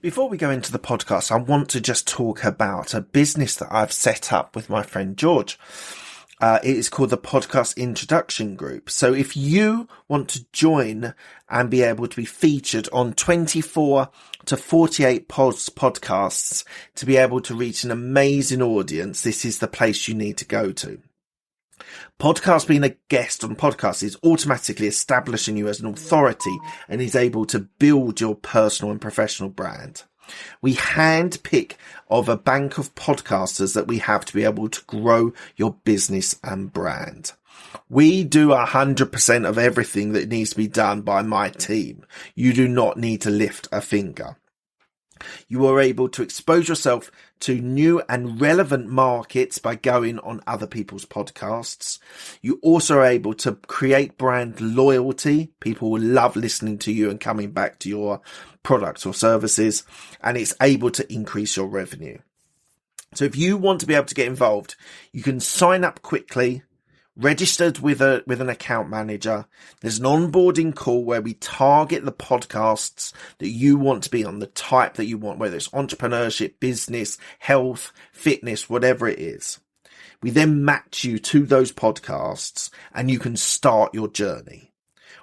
Before we go into the podcast, I want to just talk about a business that I've set up with my friend George. It is called the Podcast Introduction Group. So if you want to join and be able to be featured on 24 to 48 podcasts to be able to reach an amazing audience, this is the place you need to go to. Podcast, being a guest on podcasts, is automatically establishing you as an authority and is able to build your personal and professional brand. We handpick of a bank of podcasters that we have to be able to grow your business and brand. We do 100% of everything that needs to be done by my team. You do not need to lift a finger. You are able to expose yourself to new and relevant markets by going on other people's podcasts. You also are able to create brand loyalty. People will love listening to you and coming back to your products or services, and it's able to increase your revenue. So if you want to be able to get involved, you can sign up quickly, registered with an account manager. There's an onboarding call where we target the podcasts that you want to be on, the type that you want, whether it's entrepreneurship, business, health, fitness, whatever it is. We then match you to those podcasts and you can start your journey.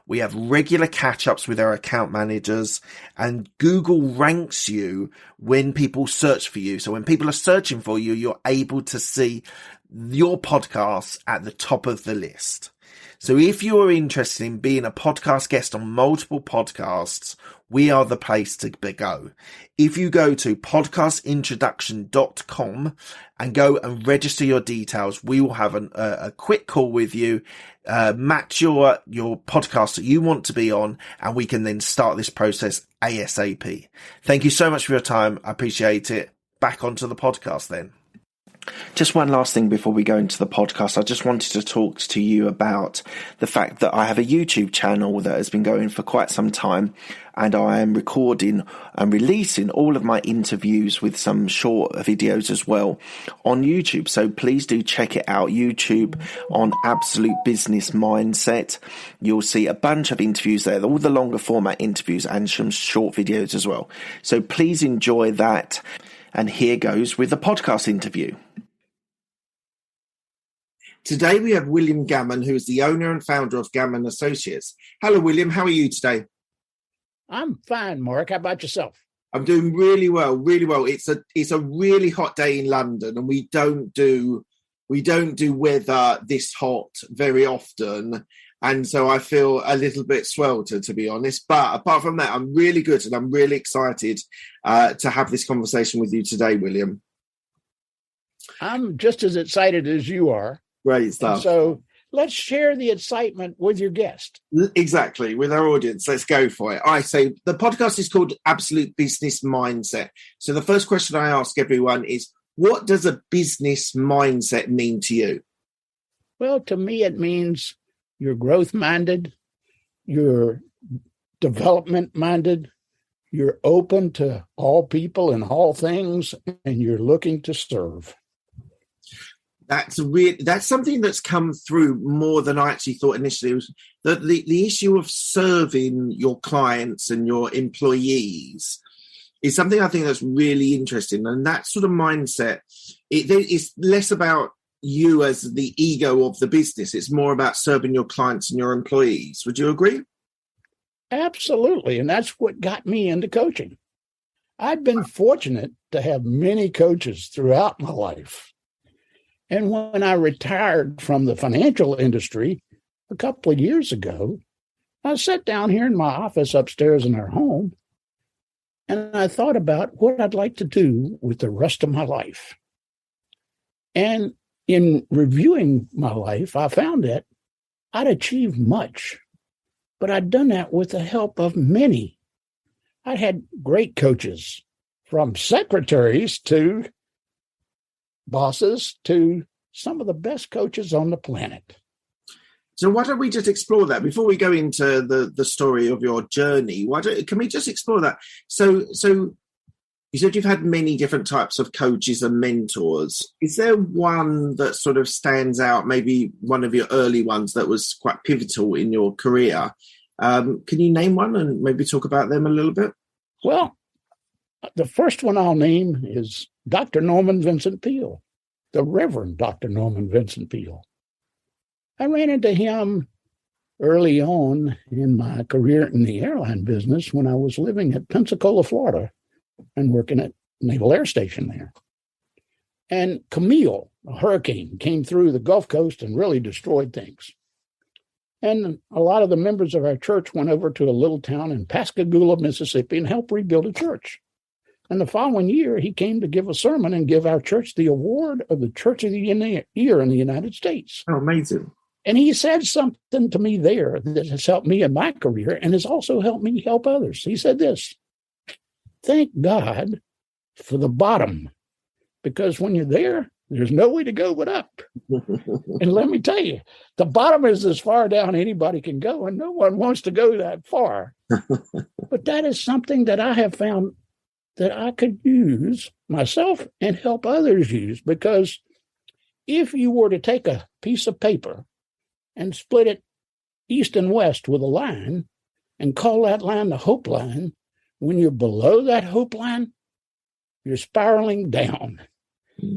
We have regular catch-ups with our account managers, and Google ranks you when people search for you. So when people are searching for you, you're able to see your podcasts at the top of the list. So if you are interested in being a podcast guest on multiple podcasts, we are the place to go. If you go to podcastintroduction.com and go and register your details, we will have a quick call with you, match your podcast that you want to be on, and we can then start this process ASAP. Thank you so much for your time. I appreciate it. Back onto the podcast then. Just one last thing before we go into the podcast. I just wanted to talk to you about the fact that I have a YouTube channel that has been going for quite some time, and I am recording and releasing all of my interviews with some short videos as well on YouTube. So please do check it out. YouTube on Absolute Business Mindset. You'll see a bunch of interviews there, all the longer format interviews and some short videos as well. So please enjoy that. And here goes with the podcast interview. Today we have William Gammon, who is the owner and founder of Gammon Associates. Hello, William. How are you today? I'm fine, Mark. How about yourself? I'm doing really well, really well. It's a really hot day in London, and we don't do weather this hot very often. And so I feel a little bit sweltered, to be honest. But apart from that, I'm really good, and I'm really excited to have this conversation with you today, William. I'm just as excited as you are. Great stuff. And so let's share the excitement with your guest. Exactly, with our audience. Let's go for it. All right, so the podcast is called Absolute Business Mindset. So the first question I ask everyone is, what does a business mindset mean to you? Well, to me, it means you're growth-minded, you're development-minded, you're open to all people and all things, and you're looking to serve. That's something that's come through more than I actually thought initially. It was the issue of serving your clients and your employees is something I think that's really interesting. And that sort of mindset, it's less about you as the ego of the business. It's more about serving your clients and your employees. Would you agree? Absolutely. And that's what got me into coaching. I've been fortunate to have many coaches throughout my life. And when I retired from the financial industry a couple of years ago, I sat down here in my office upstairs in our home, and I thought about what I'd like to do with the rest of my life. And in reviewing my life, I found that I'd achieved much, but I'd done that with the help of many. I had great coaches, from secretaries to bosses to some of the best coaches on the planet. So why don't we just explore that before we go into the story of your journey? Can we just explore that? So you said you've had many different types of coaches and mentors. Is there one that sort of stands out, maybe one of your early ones that was quite pivotal in your career? Can you name one and maybe talk about them a little bit? Well, The first one I'll name is Dr. Norman Vincent Peale, the Reverend Dr. Norman Vincent Peale. I ran into him early on in my career in the airline business when I was living at Pensacola, Florida, and working at Naval Air Station there. And Camille, a hurricane, came through the Gulf Coast and really destroyed things. And a lot of the members of our church went over to a little town in Pascagoula, Mississippi, and helped rebuild a church. And the following year, he came to give a sermon and give our church the award of the Church of the Year in the United States. Oh, amazing. And he said something to me there that has helped me in my career and has also helped me help others. He said this: thank God for the bottom, because when you're there, there's no way to go but up. And let me tell you, the bottom is as far down anybody can go, and no one wants to go that far. But that is something that I have found that I could use myself and help others use, because if you were to take a piece of paper and split it east and west with a line and call that line the hope line, when you're below that hope line, you're spiraling down.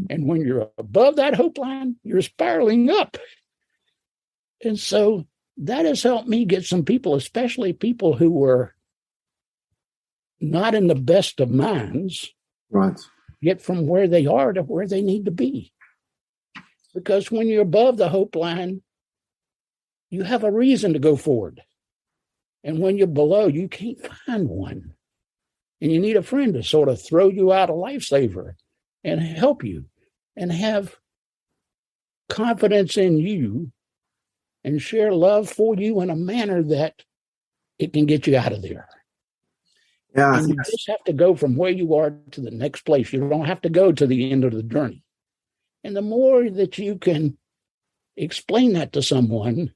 And when you're above that hope line, you're spiraling up. And so that has helped me get some people, especially people who were not in the best of minds, right, get from where they are to where they need to be. Because when you're above the hope line, you have a reason to go forward. And when you're below, you can't find one. And you need a friend to sort of throw you out a lifesaver and help you and have confidence in you and share love for you in a manner that it can get you out of there. Yeah, and you just have to go from where you are to the next place. You don't have to go to the end of the journey. And the more that you can explain that to someone,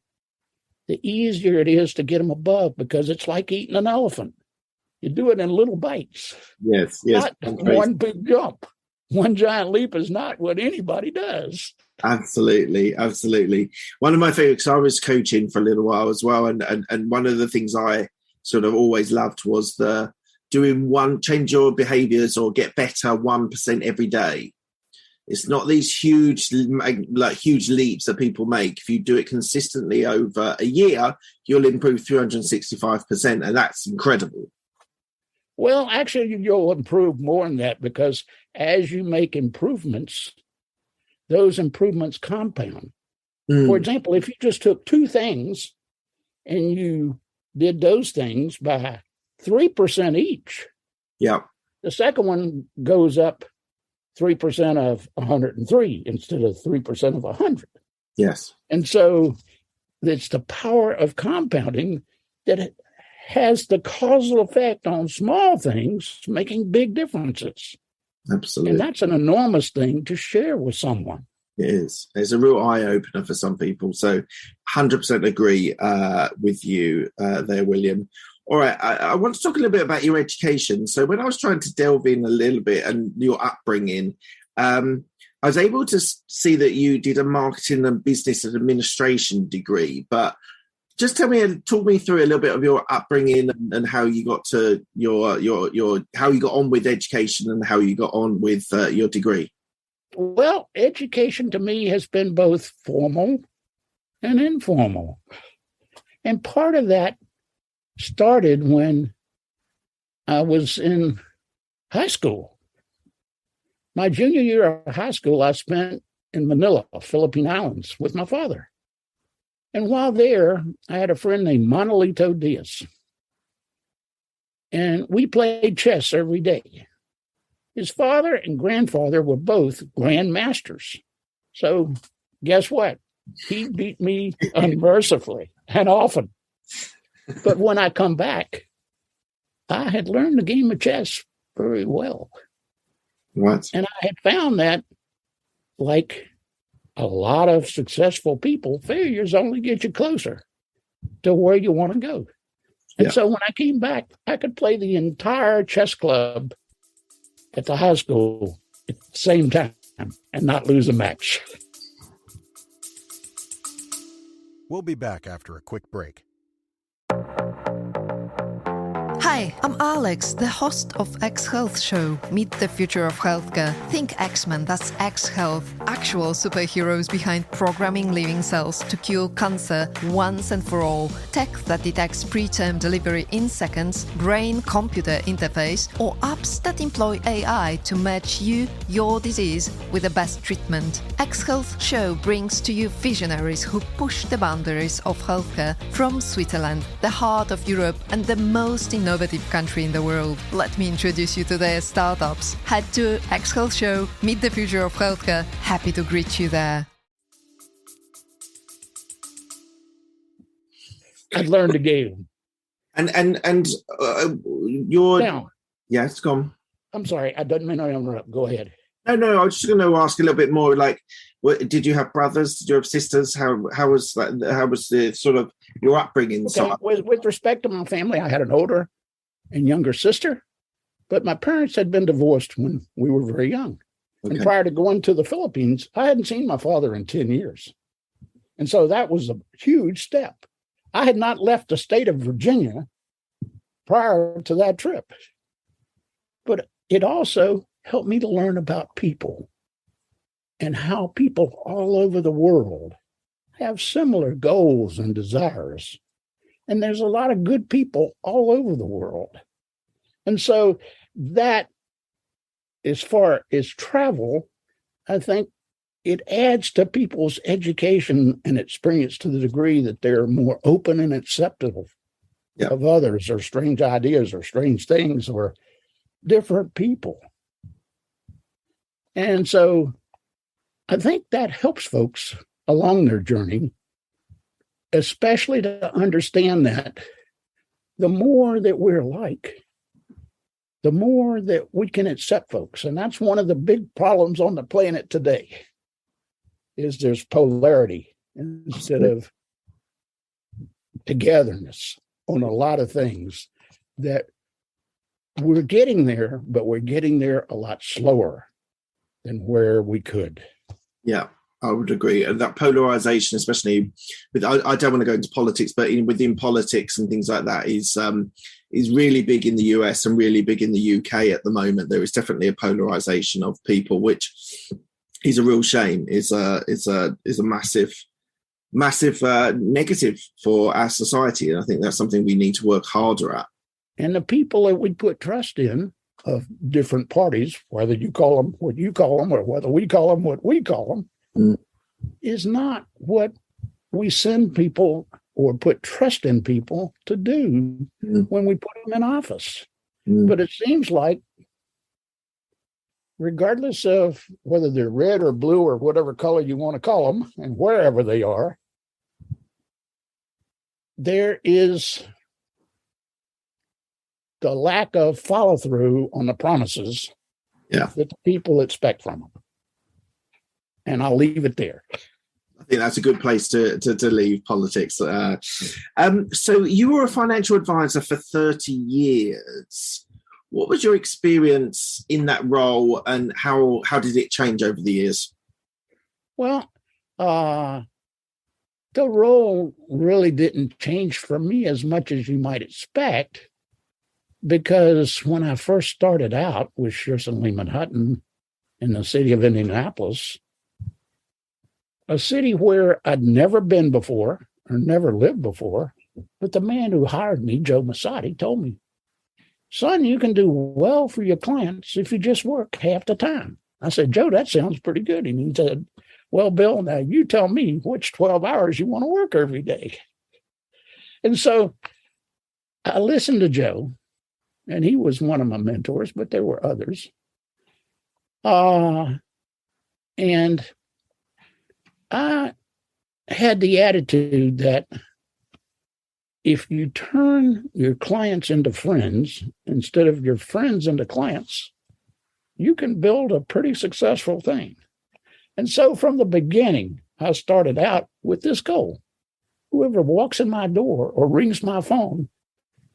the easier it is to get them above, because it's like eating an elephant. You do it in little bites. Yes. Not one big jump. One giant leap is not what anybody does. Absolutely. One of my favorites, I was coaching for a little while as well. And one of the things I sort of always loved was the change your behaviors or get better 1% every day. It's not these huge leaps that people make. If you do it consistently over a year, you'll improve 365%. And that's incredible. Well, actually, you'll improve more than that, because as you make improvements, those improvements compound. For example, if you just took two things and you did those things by 3% each, yeah, the second one goes up 3% of 103 instead of 3% of 100. Yes. And so it's the power of compounding that has the causal effect on small things, making big differences. Absolutely. And that's an enormous thing to share with someone. It is. It's a real eye-opener for some people. So 100% agree with you there, William. All right, I want to talk a little bit about your education. So when I was trying to delve in a little bit and your upbringing, I was able to see that you did a marketing and business administration degree. But just talk me through a little bit of your upbringing and how you got to how you got on with education and how you got on with your degree. Well, education to me has been both formal and informal. And part of that started when I was in high school. My junior year of high school, I spent in Manila, Philippine Islands, with my father. And while there, I had a friend named Manolito Diaz. And we played chess every day. His father and grandfather were both grandmasters. So guess what? He beat me unmercifully and often. But when I come back, I had learned the game of chess very well. Right. And I had found that, like a lot of successful people, failures only get you closer to where you want to go. And so when I came back, I could play the entire chess club at the high school at the same time and not lose a match. We'll be back after a quick break. Hi, Hi, I'm Alex, the host of X Health Show. Meet the future of healthcare. Think X-Men, that's X Health. Actual superheroes behind programming living cells to cure cancer once and for all. Tech that detects preterm delivery in seconds, brain-computer interface, or apps that employ AI to match you, your disease, with the best treatment. X Health Show brings to you visionaries who push the boundaries of healthcare from Switzerland, the heart of Europe and the most innovative country in the world. Let me introduce you to their startups. Head to X Health Show, meet the future of healthcare. Happy to greet you there. I'd learned a game. And your Now, yes, go on. I'm sorry, I didn't mean to interrupt. Go ahead. No, I was just going to ask a little bit more. Like, did you have brothers? Did you have sisters? How was that? How was the sort of your upbringing? Okay, with respect to my family, I had an older and younger sister, but my parents had been divorced when we were very young. Okay. And prior to going to the Philippines, I hadn't seen my father in 10 years. And so that was a huge step. I had not left the state of Virginia prior to that trip, but it also helped me to learn about people and how people all over the world have similar goals and desires. And there's a lot of good people all over the world. And so that, as far as travel, I think it adds to people's education and experience to the degree that they're more open and acceptable of others or strange ideas or strange things or different people. And so I think that helps folks along their journey, especially to understand that the more that we're like, the more that we can accept folks. And that's one of the big problems on the planet today, is there's polarity instead of togetherness on a lot of things that we're getting there, but we're getting there a lot slower than where we could. Yeah, I would agree. And that polarization, especially with, I don't want to go into politics, but within politics and things like that is really big in the US and really big in the UK at the moment. There is definitely a polarization of people, which is a real shame. Is a massive negative for our society. And I think that's something we need to work harder at. And the people that we put trust in of different parties, whether you call them what you call them or whether we call them what we call them, is not what we send people or put trust in people to do when we put them in office. But it seems like, regardless of whether they're red or blue or whatever color you want to call them and wherever they are, there is the lack of follow through on the promises that the people expect from them. And I'll leave it there. I think that's a good place to leave politics. So you were a financial advisor for 30 years. What was your experience in that role and how did it change over the years? Well, the role really didn't change for me as much as you might expect, because when I first started out with Shearson Lehman Hutton in the city of Indianapolis, a city where I'd never been before or never lived before, but the man who hired me, Joe Massotti, told me, "Son, you can do well for your clients if you just work half the time." I said, "Joe, that sounds pretty good." And he said, "Well, Bill, now you tell me which 12 hours you want to work every day." And so I listened to Joe, and he was one of my mentors, but there were others. And I had the attitude that if you turn your clients into friends instead of your friends into clients, you can build a pretty successful thing. And so from the beginning, I started out with this goal. Whoever walks in my door or rings my phone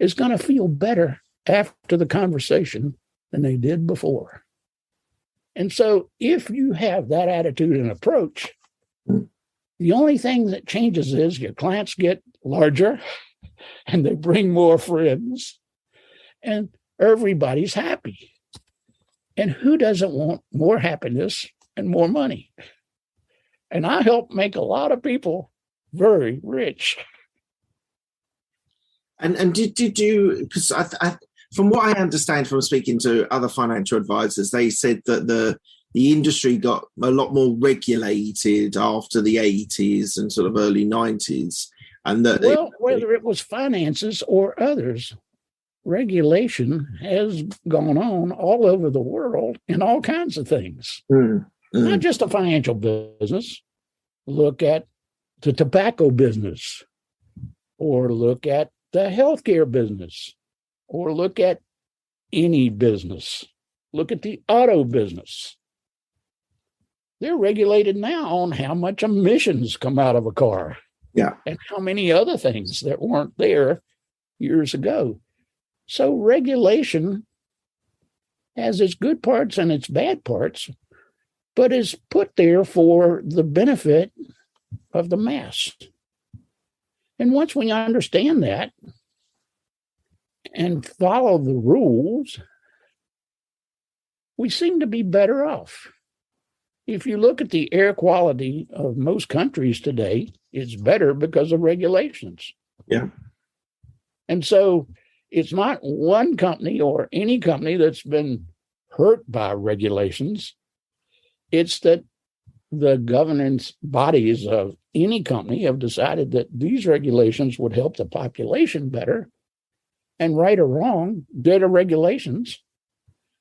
is going to feel better after the conversation than they did before. And so if you have that attitude and approach, the only thing that changes is your clients get larger and they bring more friends. and everybody's happy. And who doesn't want more happiness and more money? And I help make a lot of people very rich. And did you, because from what I understand from speaking to other financial advisors, they said that the industry got a lot more regulated after the 80s and sort of early 90s. And that whether it was finances or others, regulation has gone on all over the world in all kinds of things. Not just the financial business. Look at the tobacco business, or look at the healthcare business, or look at any business. Look at the auto business. They're regulated now on how much emissions come out of a car. Yeah. And how many other things that weren't there years ago. So regulation has its good parts and its bad parts, but is put there for the benefit of the mass. And once we understand that and follow the rules, we seem to be better off. If you look at the air quality of most countries today, it's better because of regulations. Yeah. And so it's not one company or any company that's been hurt by regulations. It's that the governance bodies of any company have decided that these regulations would help the population better. And right or wrong, they're the regulations.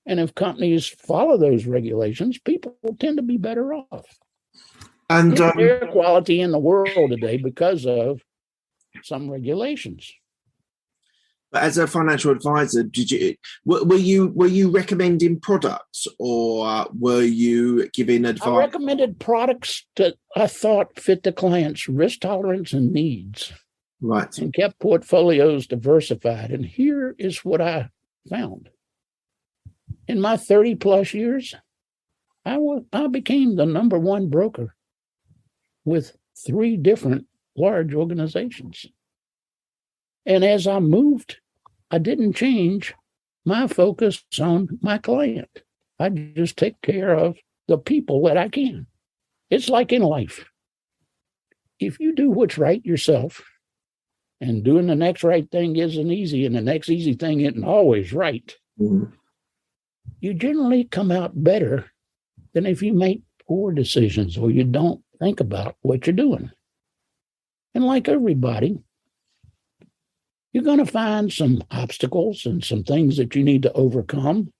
And if companies follow those regulations, people tend to be better off. And air quality in the world today because of some regulations. But as a financial advisor, were you recommending products, or were you giving advice? I recommended products that I thought fit the client's risk tolerance and needs. Right. And kept portfolios diversified. And here is what I found. In my 30 plus years, I became the number one broker with 3 different large organizations. And as I moved, I didn't change my focus on my client. I just take care of the people that I can. It's like in life. If you do what's right yourself, and doing the next right thing isn't easy, and the next easy thing isn't always right, you generally come out better than if you make poor decisions or you don't think about what you're doing. And like everybody, you're going to find some obstacles and some things that you need to overcome.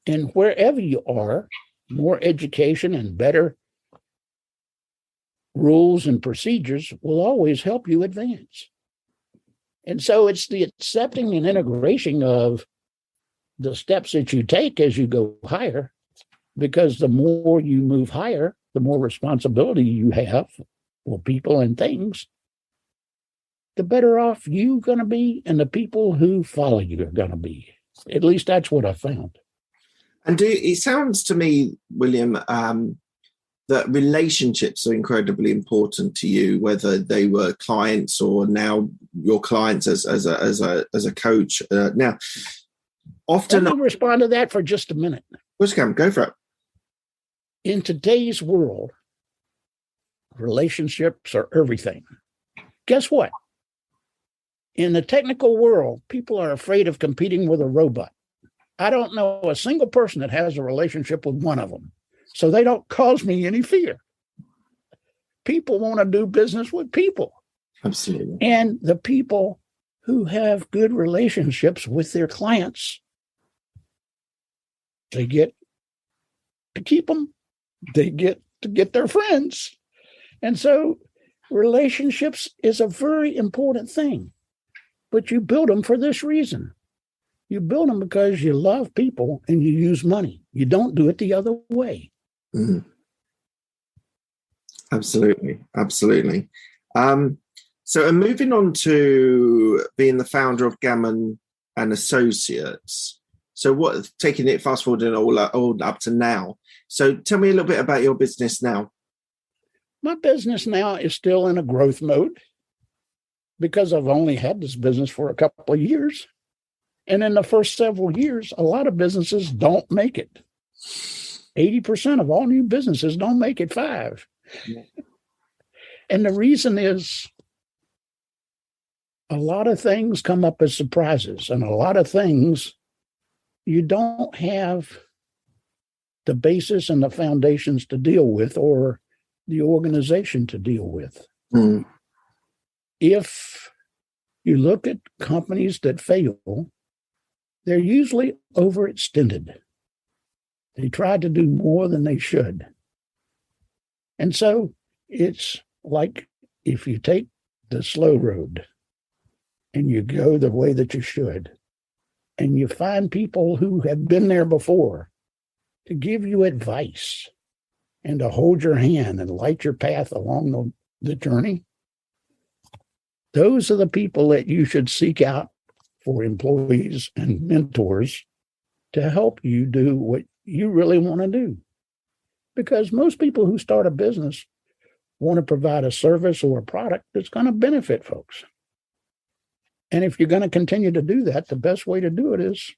And wherever you are, more education and better rules and procedures will always help you advance. And so it's the accepting and integration of the steps that you take as you go higher, because the more you move higher, the more responsibility you have for people and things, the better off you're going to be, and the people who follow you are going to be. At least that's what I found. And it sounds to me, William, that relationships are incredibly important to you, whether they were clients or now your clients as a coach. Now, often, let me respond to that for just a minute. Go for it. In today's world, relationships are everything. Guess what? In the technical world, people are afraid of competing with a robot. I don't know a single person that has a relationship with one of them. So they don't cause me any fear. People want to do business with people. Absolutely. And the people who have good relationships with their clients, they get to keep them. They get to get their friends. And so relationships is a very important thing. But you build them for this reason. You build them because you love people and you use money. You don't do it the other way. Mm-hmm. Absolutely. So moving on to being the founder of Gammon and Associates. So taking it fast forwarding all up to now. So tell me a little bit about your business now. My business now is still in a growth mode because I've only had this business for a couple of years. And in the first several years, a lot of businesses don't make it. 80% of all new businesses don't make it 5. Yeah. And the reason is a lot of things come up as surprises, and a lot of things you don't have the basis and the foundations to deal with, or the organization to deal with. Mm. If you look at companies that fail, they're usually overextended. They try to do more than they should. And so it's like if you take the slow road and you go the way that you should, and you find people who have been there before to give you advice and to hold your hand and light your path along the journey, those are the people that you should seek out for employees and mentors to help you do what you really want to do. Because most people who start a business want to provide a service or a product that's going to benefit folks. And if you're going to continue to do that, the best way to do it is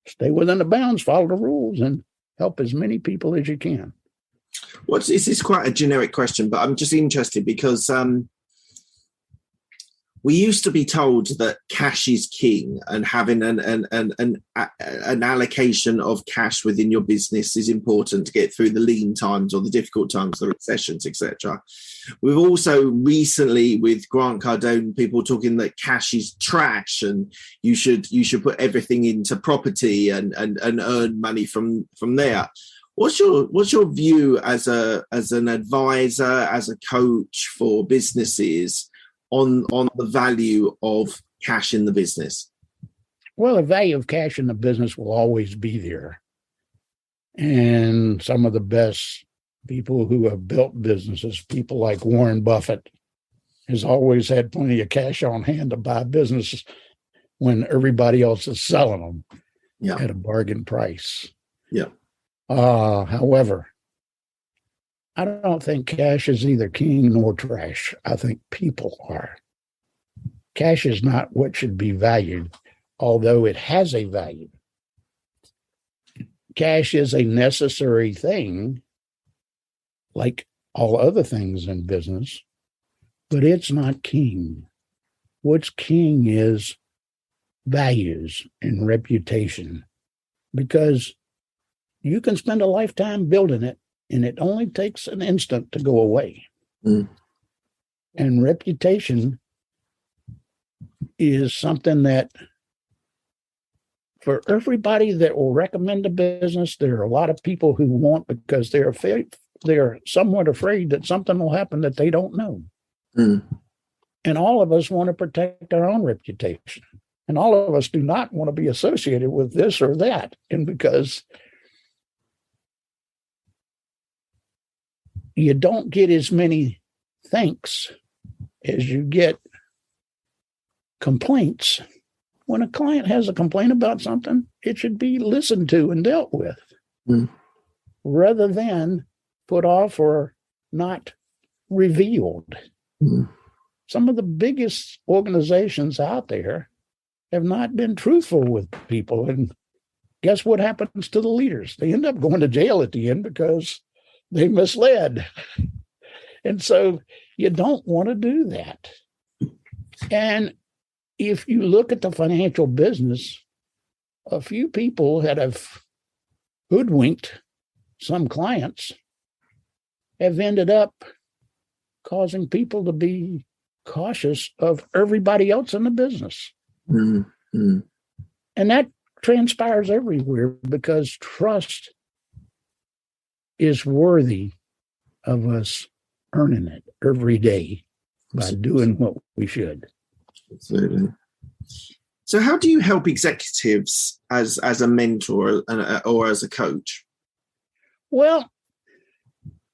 stay within the bounds, follow the rules, and help as many people as you can. This is quite a generic question, but I'm just interested because we used to be told that cash is king, and having an allocation of cash within your business is important to get through the lean times or the difficult times, the recessions, etc. We've also recently, with Grant Cardone, people talking that cash is trash and you should put everything into property and earn money from there. What's your view as an advisor, as a coach for businesses on the value of cash in the business? Well, the value of cash in the business will always be there. And some of the best people who have built businesses, people like Warren Buffett, has always had plenty of cash on hand to buy businesses when everybody else is selling them at a bargain price. Yeah. However, I don't think cash is either king nor trash. I think people are. Cash is not what should be valued, although it has a value. Cash is a necessary thing, like all other things in business, but it's not king. What's king is values and reputation, because you can spend a lifetime building it, and it only takes an instant to go away. Mm. And reputation is something that, for everybody that will recommend a business, there are a lot of people who won't, because they're somewhat afraid that something will happen that they don't know. Mm. And all of us want to protect our own reputation. And all of us do not want to be associated with this or that. And because you don't get as many thanks as you get complaints. When a client has a complaint about something, it should be listened to and dealt with, rather than put off or not revealed. Mm. Some of the biggest organizations out there have not been truthful with people. And guess what happens to the leaders? They end up going to jail at the end because they misled. And so you don't want to do that. And if you look at the financial business, a few people that have hoodwinked some clients have ended up causing people to be cautious of everybody else in the business. Mm-hmm. And that transpires everywhere, because trust is worthy of us earning it every day by doing what we should. Absolutely. So how do you help executives as a mentor or as a coach? Well,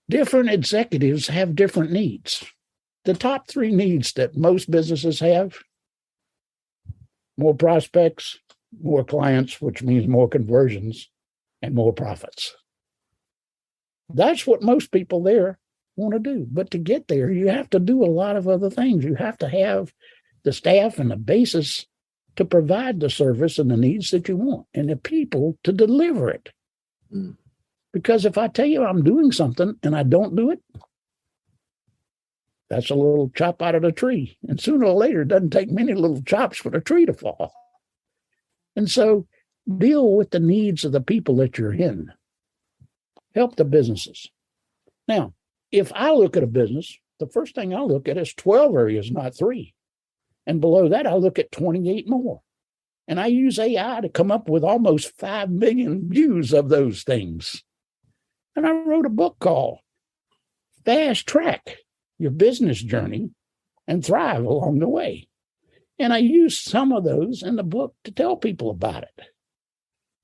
different executives have different needs. The top 3 needs that most businesses have: more prospects, more clients, which means more conversions, and more profits. That's what most people there want to do. But to get there, you have to do a lot of other things. You have to have the staff and the basis to provide the service and the needs that you want, and the people to deliver it. Mm. Because if I tell you I'm doing something and I don't do it, that's a little chop out of the tree. And sooner or later, it doesn't take many little chops for the tree to fall. And so deal with the needs of the people that you're in. Help the businesses. Now, if I look at a business, the first thing I look at is 12 areas, not 3. And below that, I look at 28 more. And I use AI to come up with almost 5 million views of those things. And I wrote a book called Fast Track Your Business Journey and Thrive Along the Way. And I use some of those in the book to tell people about it.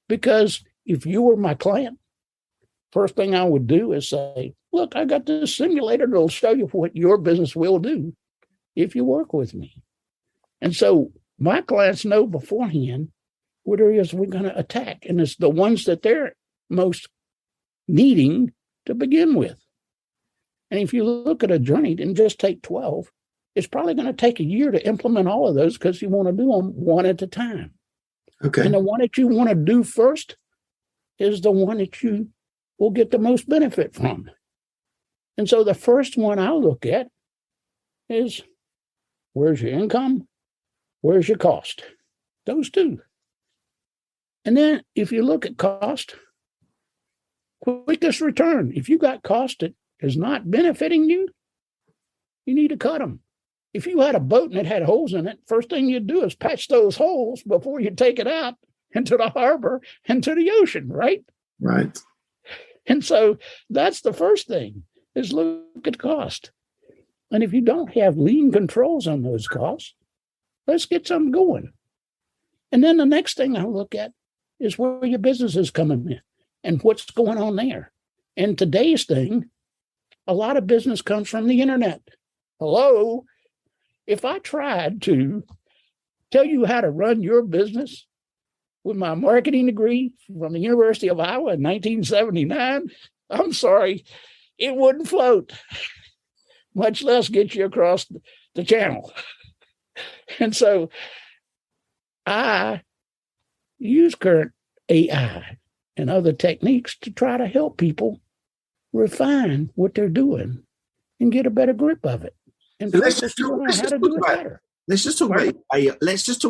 Because if you were my client, first thing I would do is say, look, I got this simulator that'll show you what your business will do if you work with me. And so my clients know beforehand what areas we're going to attack. And it's the ones that they're most needing to begin with. And if you look at a journey and just take 12, it's probably going to take a year to implement all of those because you want to do them one at a time. Okay. And the one that you want to do first is the one that you will get the most benefit from. And so the first one I'll look at is, where's your income? Where's your cost? Those two. And then if you look at cost, quickest return. If you got cost that is not benefiting you, you need to cut them. If you had a boat and it had holes in it, first thing you'd do is patch those holes before you take it out into the harbor and to the ocean, right? Right. And so that's the first thing, is look at cost. And if you don't have lean controls on those costs, let's get something going. And then the next thing I look at is where your business is coming in and what's going on there. And today's thing, a lot of business comes from the internet. Hello? If I tried to tell you how to run your business with my marketing degree from the University of Iowa in 1979, I'm sorry, it wouldn't float, much less get you across the channel. And so I use current AI and other techniques to try to help people refine what they're doing and get a better grip of it. And so let's just talk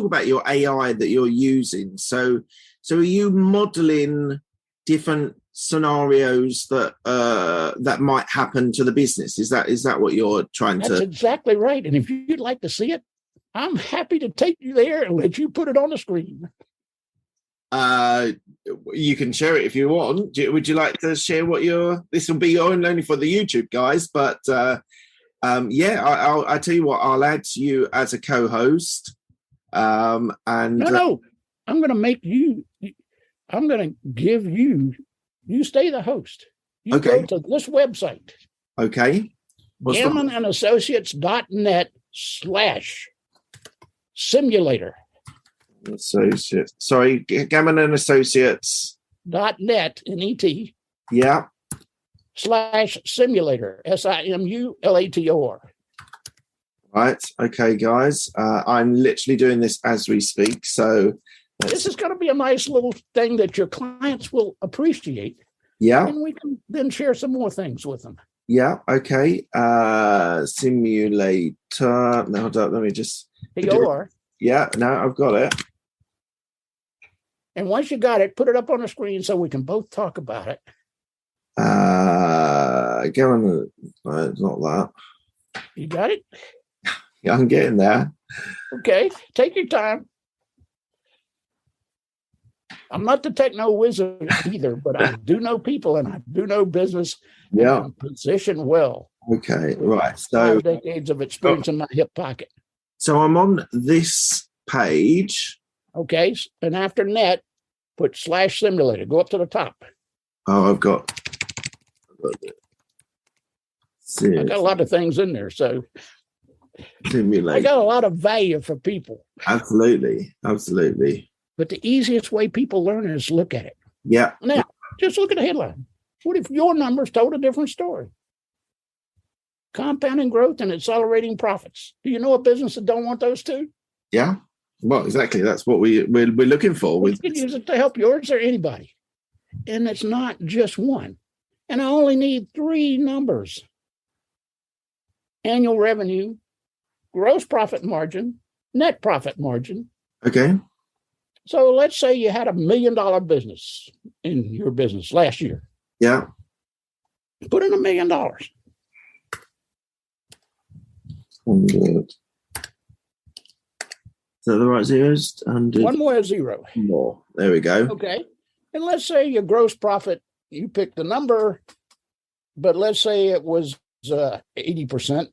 about your AI that you're using. So are you modeling different scenarios that might happen to the business? Is that what you're trying to? That's exactly right. And if you'd like to see it, I'm happy to take you there and let you put it on the screen. You can share it if you want. Would you like to share what this will be only for the YouTube guys, but I'll tell you what, I'll add you as a co-host. No, I'm going to make you, I'm going to give you stay the host. You go to this website. Okay. GammonandAssociates.net/simulator. Associates. Sorry, Gammon and Associates. .net, N-E-T. Yeah. /simulator, SIMULATOR. Right. Okay, guys. I'm literally doing this as we speak. So this is going to be a nice little thing that your clients will appreciate. Yeah. And we can then share some more things with them. Yeah. Okay. Simulator. No, hold on. Let me just. Yeah. No, I've got it. And once you got it, put it up on the screen so we can both talk about it. Go on. It's not that. You got it? Yeah, I'm getting there. Okay. Take your time. I'm not the techno wizard either, but I do know people and I do know business. Yeah. I'm positioned well. Okay. Right. So 5 decades of experience in my hip pocket. So I'm on this page. Okay. And after net, put /simulator. Go up to the top. Oh, I've got it. I got a lot of things in there. So simulate. I got a lot of value for people. Absolutely. Absolutely. But the easiest way people learn is look at it. Yeah. Now, just look at the headline. What if your numbers told a different story? Compounding growth and accelerating profits. Do you know a business that don't want those two? Yeah. Well, exactly. That's what we're looking for. You can use it to help yours or anybody. And it's not just one. And I only need 3 numbers: annual revenue, gross profit margin, net profit margin. Okay. So let's say you had $1 million business in your business last year. Yeah. Put in $1 million. 100. Is that the right zeros? 100. One more 0. More. There we go. Okay. And let's say your gross profit, you picked the number, but let's say it was 80%.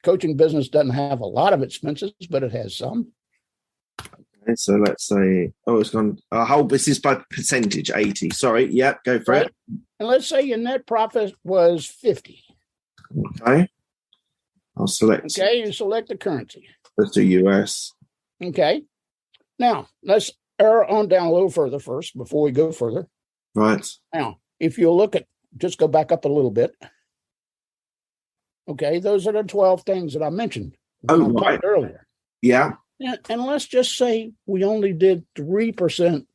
Coaching business doesn't have a lot of expenses, but it has some. Okay, so let's say, it's gone. This is by percentage, 80. Sorry. Yeah, go for it. And let's say your net profit was 50. Okay. I'll select. Okay, you select the currency. Let's do US. Okay. Now, let's arrow on down a little further first before we go further. Right. Now, if you look at, just go back up a little bit. Okay, those are the 12 things that I mentioned Right. earlier. Yeah. And let's just say we only did 3%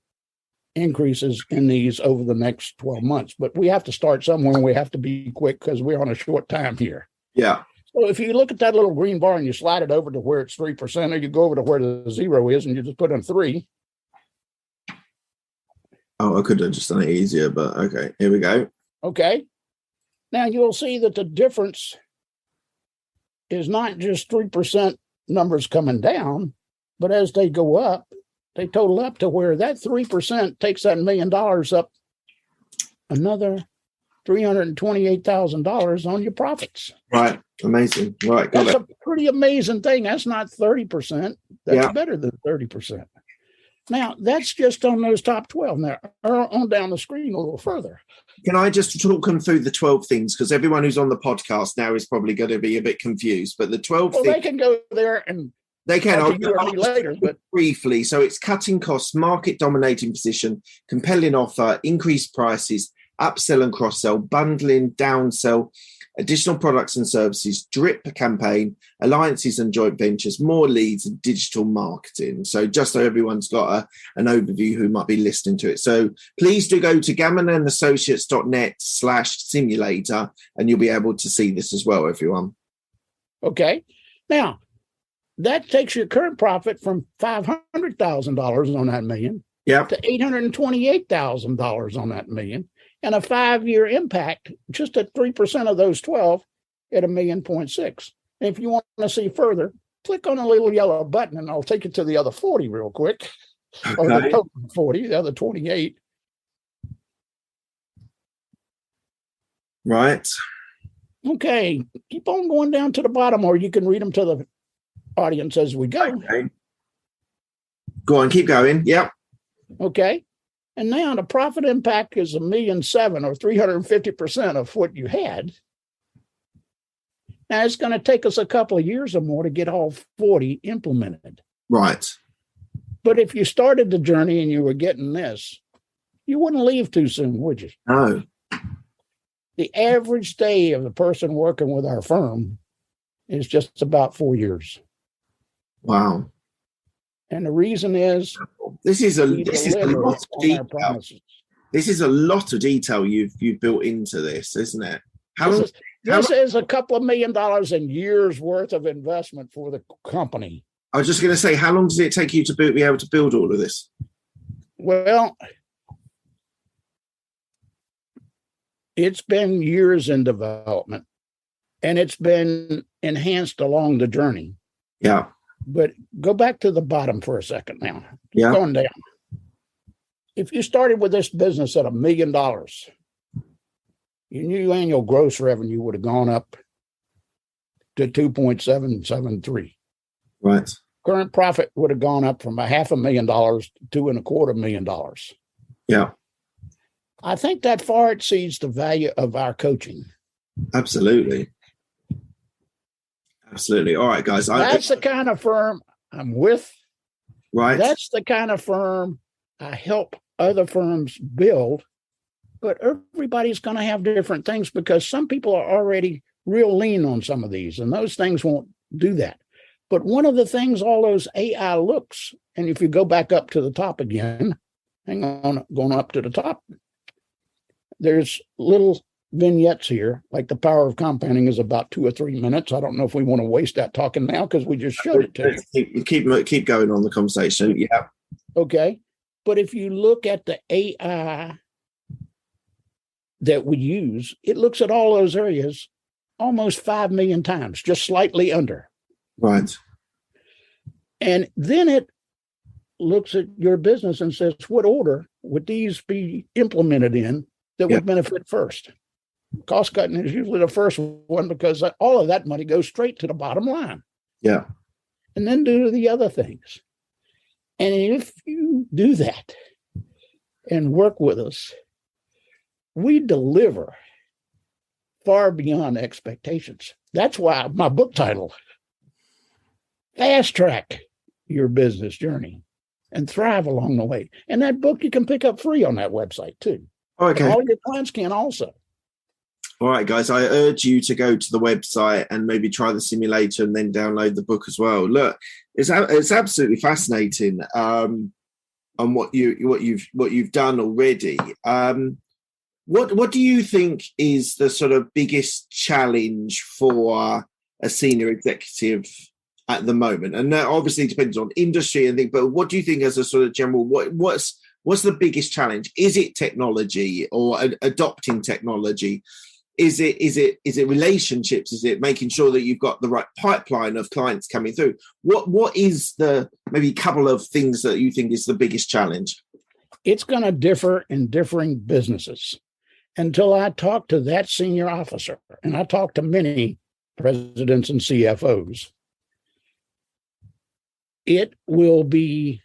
increases in these over the next 12 months, but we have to start somewhere and we have to be quick because we're on a short time here. Yeah. So if you look at that little green bar and you slide it over to where it's 3%, or you go over to where the 0 is and you just put in 3. Oh, I could have just done it easier, but okay. Here we go. Okay. Now you'll see that the difference is not just 3% numbers coming down, but as they go up, they total up to where that 3% takes that $1 million up another $328,000 on your profits. Right. Amazing. Right. Got That's it. a pretty amazing thing. That's not 30%. That's better than 30%. Now, that's just on those top 12. Now, on down the screen a little further. Can I just talk them through the 12 things? Because everyone who's on the podcast now is probably going to be a bit confused. But the 12 things. They can go there and they can. I'll later, but briefly. So it's cutting costs, market dominating position, compelling offer, increased prices, upsell and cross-sell, bundling, downsell, additional products and services, drip campaign, alliances and joint ventures, more leads, and digital marketing. So just so everyone's got an overview who might be listening to it. So please do go to gammonandassociates.net/simulator and you'll be able to see this as well, everyone. Okay. Now, that takes your current profit from $500,000 on that million to $828,000 on that million. And a 5-year impact, just at 3% of those 12, at $1.6 million. And if you want to see further, click on a little yellow button, and I'll take you to the other 40 real quick. Okay. Or the total 40, the other 28. Right. Okay. Keep on going down to the bottom, or you can read them to the audience as we go. Okay. Go on, keep going. Yep. Okay. And now the profit impact is $1.7 million, or 350% of what you had. Now it's going to take us a couple of years or more to get all 40 implemented. Right. But if you started the journey and you were getting this, you wouldn't leave too soon, would you? No. The average day of the person working with our firm is just about 4 years. Wow. And the reason is this is a lot of detail. This is a lot of detail you've built into this, isn't it? This is a couple of $1 million in years worth of investment for the company. I was just going to say, how long does it take you to be able to build all of this? Well, it's been years in development, and it's been enhanced along the journey. Yeah. But go back to the bottom for a second now. Yeah. Going down. If you started with this business at $1 million, your new annual gross revenue would have gone up to 2.773. Right. Current profit would have gone up from $500,000 to $2.25 million. Yeah. I think that far exceeds the value of our coaching. Absolutely. Absolutely. All right, guys. That's the kind of firm I'm with. Right. That's the kind of firm I help other firms build. But everybody's going to have different things because some people are already real lean on some of these, and those things won't do that. But one of the things all those AI looks, and if you go back up to the top again, hang on, going up to the top, there's little vignettes here, like the power of compounding is about 2 or 3 minutes. I don't know if we want to waste that talking now because we just showed it to you. Keep going on the conversation. Yeah. Okay. But if you look at the AI that we use, it looks at all those areas almost 5 million times, just slightly under. Right. And then it looks at your business and says, what order would these be implemented in that would benefit first? Cost cutting is usually the first one because all of that money goes straight to the bottom line. Yeah. And then do the other things. And if you do that and work with us, we deliver far beyond expectations. That's why my book title, Fast Track Your Business Journey and Thrive Along the Way. And that book you can pick up free on that website too. Okay. And all your clients can also. All right, guys, I urge you to go to the website and maybe try the simulator and then download the book as well. Look, it's absolutely fascinating on what you've done already. What do you think is the sort of biggest challenge for a senior executive at the moment? And that obviously depends on industry and things, but what do you think as a sort of general, what's the biggest challenge? Is it technology or adopting technology? Is it relationships? Is it making sure that you've got the right pipeline of clients coming through? What is the maybe couple of things that you think is the biggest challenge? It's going to differ in differing businesses. Until I talk to that senior officer, and I talk to many presidents and CFOs, it will be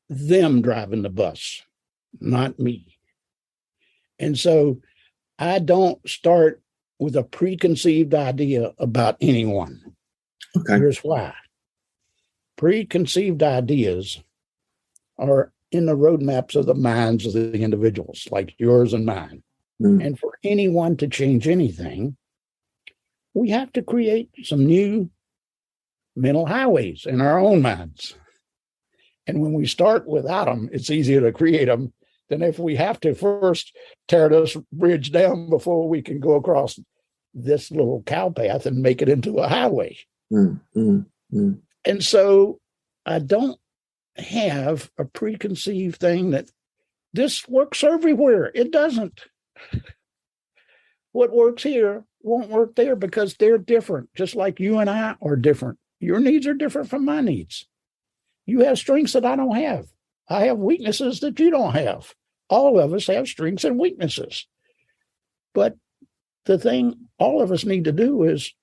them driving the bus, not me. And so I don't start with a preconceived idea about anyone. Okay. Here's why. Preconceived ideas are in the roadmaps of the minds of the individuals, like yours and mine. And for anyone to change anything, we have to create some new mental highways in our own minds. And when we start without them, it's easier to create them than if we have to first tear this bridge down before we can go across this little cow path and make it into a highway. And so I don't have a preconceived thing that this works everywhere. It doesn't. What works here won't work there because they're different, just like you and I are different. Your needs are different from my needs. You have strengths that I don't have. I have weaknesses that you don't have. All of us have strengths and weaknesses. But the thing all of us need to do is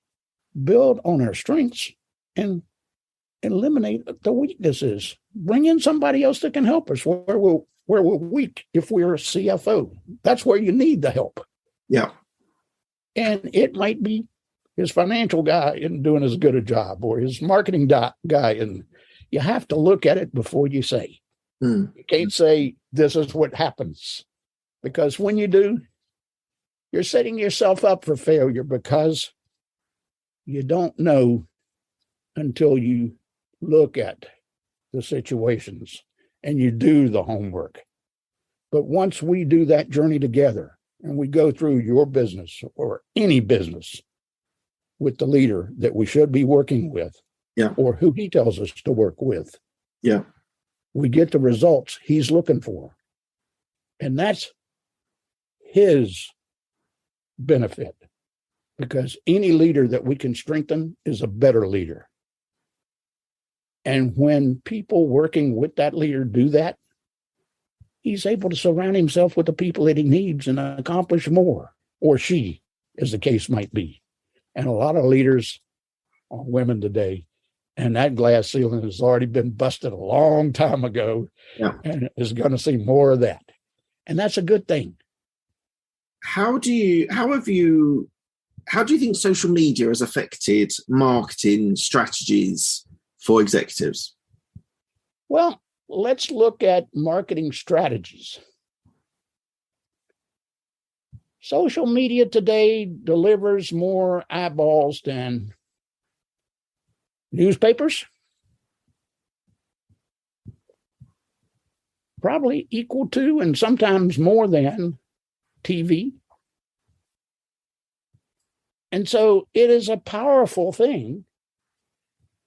build on our strengths and eliminate the weaknesses. Bring in somebody else that can help us where we're weak. If we're a CFO, that's where you need the help. Yeah. And it might be his financial guy isn't doing as good a job, or his marketing guy. And you have to look at it before you say. You can't say this is what happens, because when you do, you're setting yourself up for failure because you don't know until you look at the situations and you do the homework. But once we do that journey together and we go through your business or any business with the leader that we should be working with, or who he tells us to work with, we get the results he's looking for. And that's his benefit, because any leader that we can strengthen is a better leader. And when people working with that leader do that, he's able to surround himself with the people that he needs and accomplish more, or she, as the case might be. And a lot of leaders are women today, and that glass ceiling has already been busted a long time ago, and is going to see more of that. And that's a good thing. How do you think social media has affected marketing strategies for executives? Well, let's look at marketing strategies. Social media today delivers more eyeballs than Newspapers, probably equal to and sometimes more than TV. And so it is a powerful thing,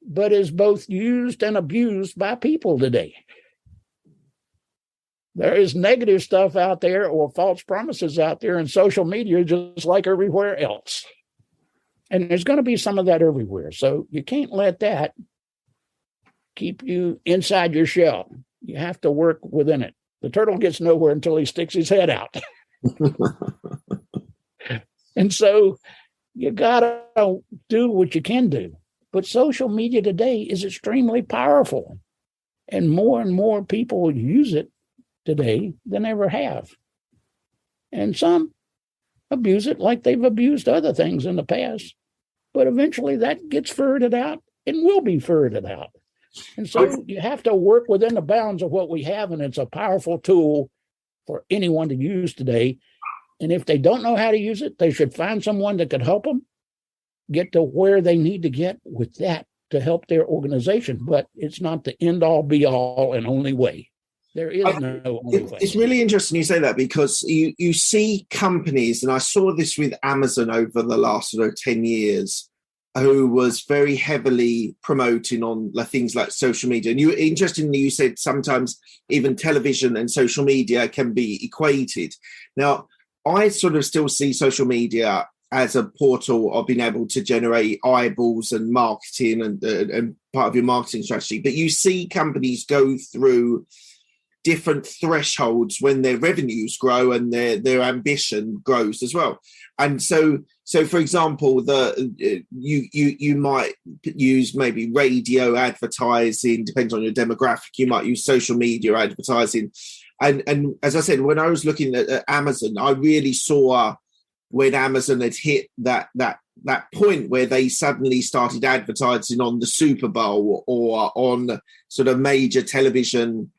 but is both used and abused by people today. There is negative stuff out there or false promises out there in social media, just like everywhere else. And there's going to be some of that everywhere. So you can't let that keep you inside your shell. You have to work within it. The turtle gets nowhere until he sticks his head out. And so you got to do what you can do. But social media today is extremely powerful. And more people use it today than ever have. And some abuse it like they've abused other things in the past. But eventually that gets ferreted out and will be ferreted out. And so you have to work within the bounds of what we have, and it's a powerful tool for anyone to use today. And if they don't know how to use it, they should find someone that could help them get to where they need to get with that to help their organization. But it's not the end all be all and only way. There is no only way. It's really interesting you say that, because you see companies, and I saw this with Amazon over the last 10 years, who was very heavily promoting on things like social media. And interestingly, you said sometimes even television and social media can be equated. Now, I sort of still see social media as a portal of being able to generate eyeballs and marketing and part of your marketing strategy. But you see companies go through different thresholds when their revenues grow and their ambition grows as well. And so for example, you might use maybe radio advertising, depends on your demographic. You might use social media advertising. And as I said, when I was looking at Amazon, I really saw when Amazon had hit that point where they suddenly started advertising on the Super Bowl or on sort of major television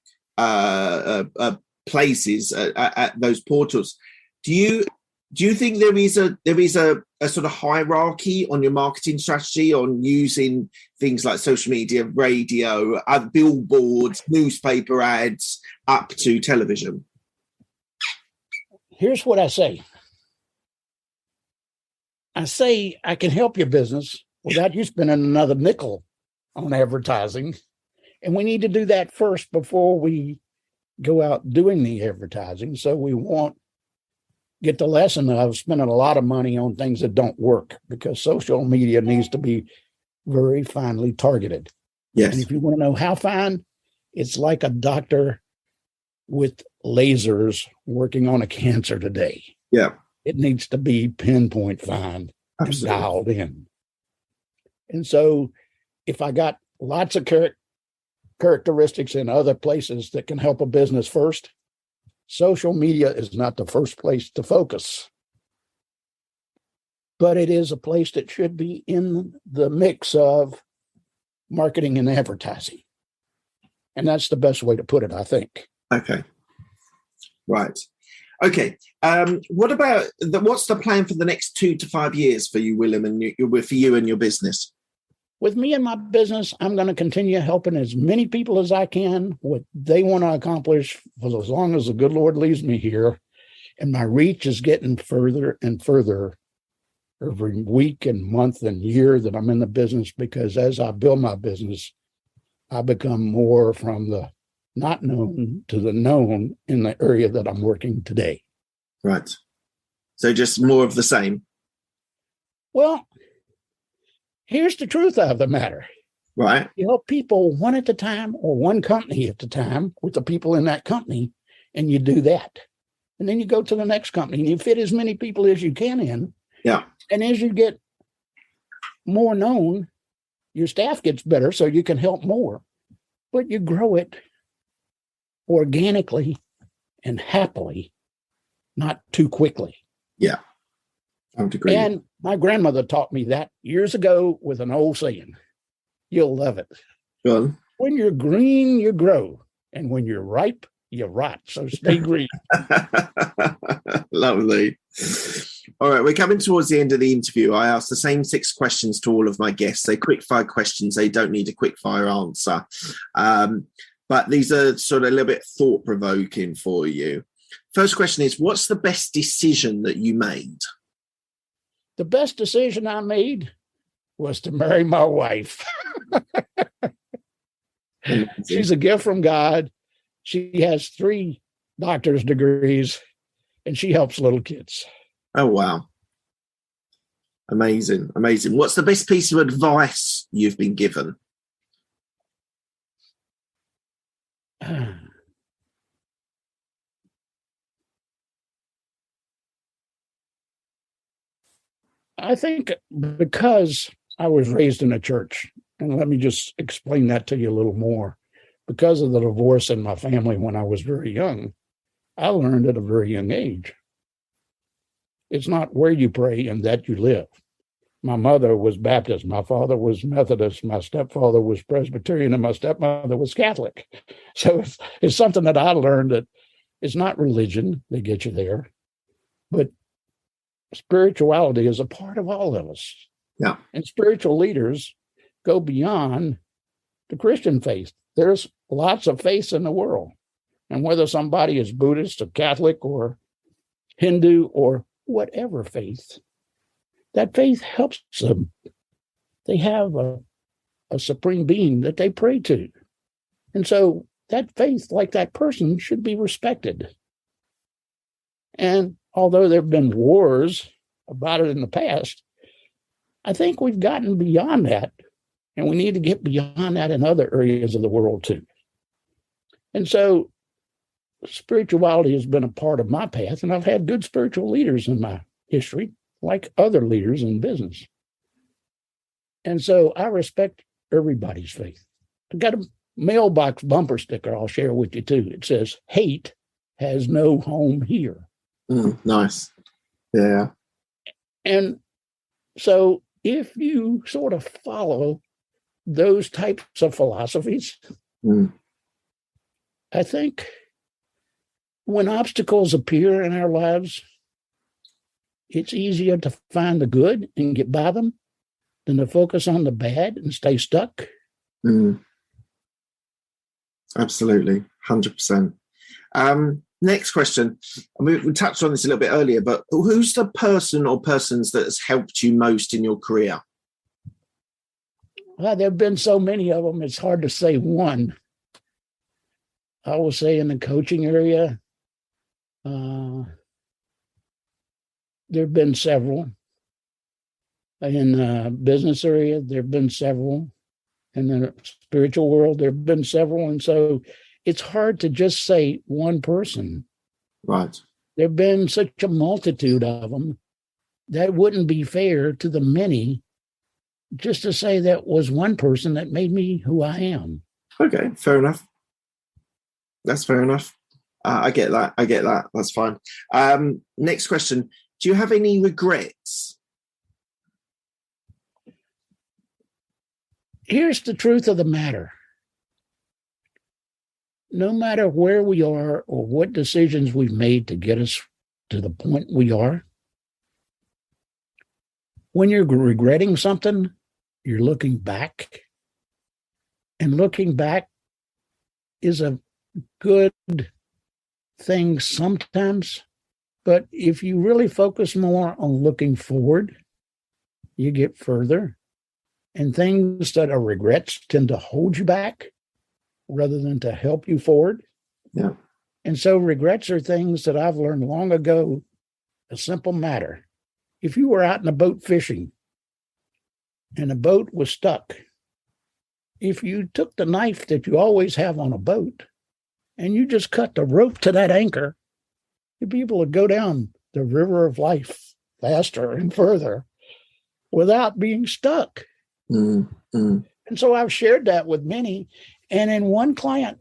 places at those portals. Do you think there is a sort of hierarchy on your marketing strategy on using things like social media, radio, billboards, newspaper ads, up to television? Here's what I say. I say I can help your business without you spending another nickel on advertising. And we need to do that first before we go out doing the advertising. So we won't get the lesson of spending a lot of money on things that don't work, because social media needs to be very finely targeted. Yes. And if you want to know how fine, it's like a doctor with lasers working on a cancer today. Yeah. It needs to be pinpoint fine and Absolutely. dialed in. And so if I got lots of characteristics in other places that can help a business first, social media is not the first place to focus. But it is a place that should be in the mix of marketing and advertising. And that's the best way to put it, I think. Okay. Right. Okay. What about what's the plan for the next 2 to 5 years for you, William, and for you and your business? With me and my business, I'm going to continue helping as many people as I can, what they want to accomplish, for as long as the good Lord leaves me here. And my reach is getting further and further every week and month and year that I'm in the business, because as I build my business, I become more from the not known to the known in the area that I'm working today. Right. So just more of the same. Well, here's the truth of the matter. Right. You help people one at a time or one company at a time with the people in that company, and you do that. And then you go to the next company and you fit as many people as you can in. Yeah. And as you get more known, your staff gets better so you can help more. But you grow it organically and happily, not too quickly. Yeah. I would agree. And my grandmother taught me that years ago with an old saying. You'll love it. Go on. When you're green, you grow. And when you're ripe, you rot. So stay green. Lovely. All right, we're coming towards the end of the interview. I ask the same 6 questions to all of my guests. They're quick-fire questions. They don't need a quick-fire answer. But these are sort of a little bit thought-provoking for you. First question is, what's the best decision that you made? The best decision I made was to marry my wife. She's a gift from God. She has 3 doctor's degrees, and she helps little kids. Oh, wow. Amazing. Amazing. What's the best piece of advice you've been given? I think because I was raised in a church, and let me just explain that to you a little more. Because of the divorce in my family when I was very young, I learned at a very young age. It's not where you pray and that you live. My mother was Baptist. My father was Methodist. My stepfather was Presbyterian, and my stepmother was Catholic. So it's something that I learned, that it's not religion that gets you there, but spirituality is a part of all of us. Yeah. And spiritual leaders go beyond the Christian faith. There's lots of faiths in the world. And whether somebody is Buddhist or Catholic or Hindu or whatever faith, that faith helps them. They have a supreme being that they pray to. And so that faith, like that person, should be respected. And although there have been wars about it in the past, I think we've gotten beyond that. And we need to get beyond that in other areas of the world too. And so spirituality has been a part of my path, and I've had good spiritual leaders in my history, like other leaders in business. And so I respect everybody's faith. I got a mailbox bumper sticker I'll share with you too. It says, "Hate has no home here." Nice. Yeah. And so if you sort of follow those types of philosophies, I think when obstacles appear in our lives, it's easier to find the good and get by them than to focus on the bad and stay stuck. Absolutely. 100%. Next question. We touched on this a little bit earlier, but who's the person or persons that has helped you most in your career? Well, there have been so many of them, it's hard to say one. I will say in the coaching area, there have been several. In the business area, there have been several. In the spiritual world, there have been several. And so it's hard to just say one person. Right. There have been such a multitude of them that wouldn't be fair to the many just to say that was one person that made me who I am. Okay, fair enough. That's fair enough. I get that. That's fine. Next question. Do you have any regrets? Here's the truth of the matter. No matter where we are or what decisions we've made to get us to the point we are, when you're regretting something, you're looking back. And looking back is a good thing sometimes. But if you really focus more on looking forward, you get further. And things that are regrets tend to hold you back rather than to help you forward. Yeah. And so regrets are things that I've learned long ago, a simple matter. If you were out in a boat fishing and the boat was stuck, if you took the knife that you always have on a boat and you just cut the rope to that anchor, you'd be able to go down the river of life faster and further without being stuck. And so I've shared that with many. And in one client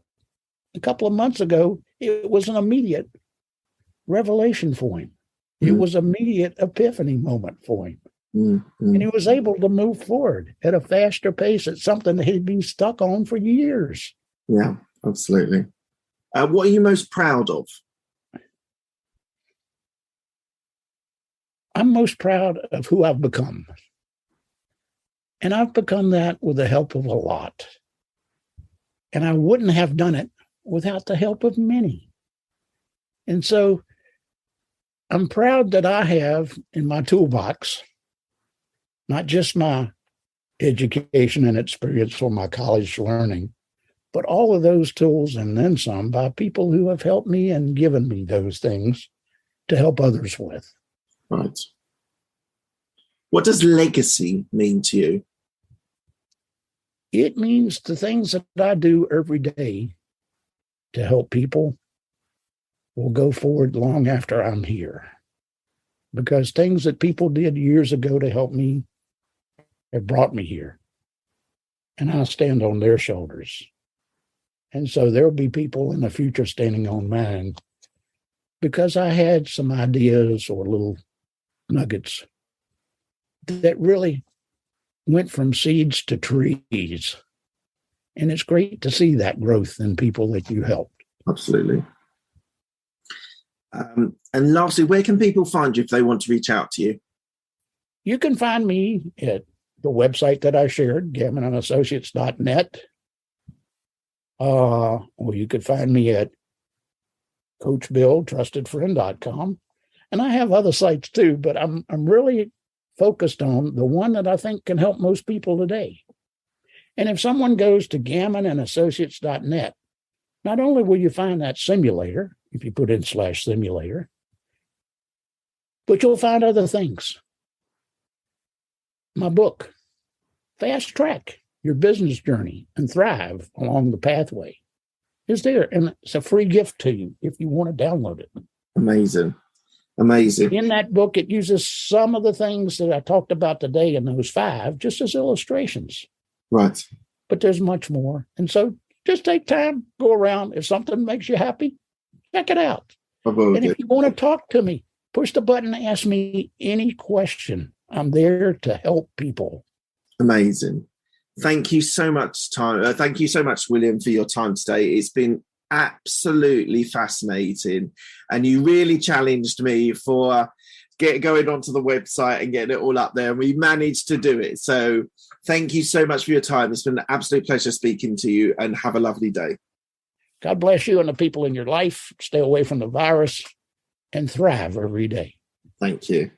a couple of months ago, it was an immediate revelation for him. It was an immediate epiphany moment for him. And he was able to move forward at a faster pace at something that he'd been stuck on for years. Yeah, absolutely. What are you most proud of? I'm most proud of who I've become. And I've become that with the help of a lot. And I wouldn't have done it without the help of many. And so I'm proud that I have in my toolbox, not just my education and experience for my college learning, but all of those tools and then some by people who have helped me and given me those things to help others with. Right. What does legacy mean to you? It means the things that I do every day to help people will go forward long after I'm here. Because things that people did years ago to help me have brought me here. And I'll stand on their shoulders. And so there'll be people in the future standing on mine because I had some ideas or little nuggets that really went from seeds to trees. And it's great to see that growth in people that you helped. Absolutely. And lastly, where can people find you if they want to reach out to you? You can find me at the website that I shared, gammonassociates.net. Or you could find me at coachbilltrustedfriend.com. And I have other sites too, but I'm really focused on the one that I think can help most people today. And if someone goes to gammonassociates.net, not only will you find that simulator, if you put in /simulator, but you'll find other things. My book, Fast Track Your Business Journey and Thrive Along the Pathway, is there. And it's a free gift to you if you want to download it. Amazing. Amazing. In that book, it uses some of the things that I talked about today in those 5, just as illustrations. Right. But there's much more. And so just take time, go around. If something makes you happy, check it out. And if you want to talk to me, push the button, ask me any question. I'm there to help people. Amazing. Thank you so much, thank you so much, William, for your time today. It's been absolutely fascinating. And you really challenged me for going onto the website and getting it all up there. And we managed to do it. So thank you so much for your time. It's been an absolute pleasure speaking to you, and have a lovely day. God bless you and the people in your life. Stay away from the virus and thrive every day. Thank you.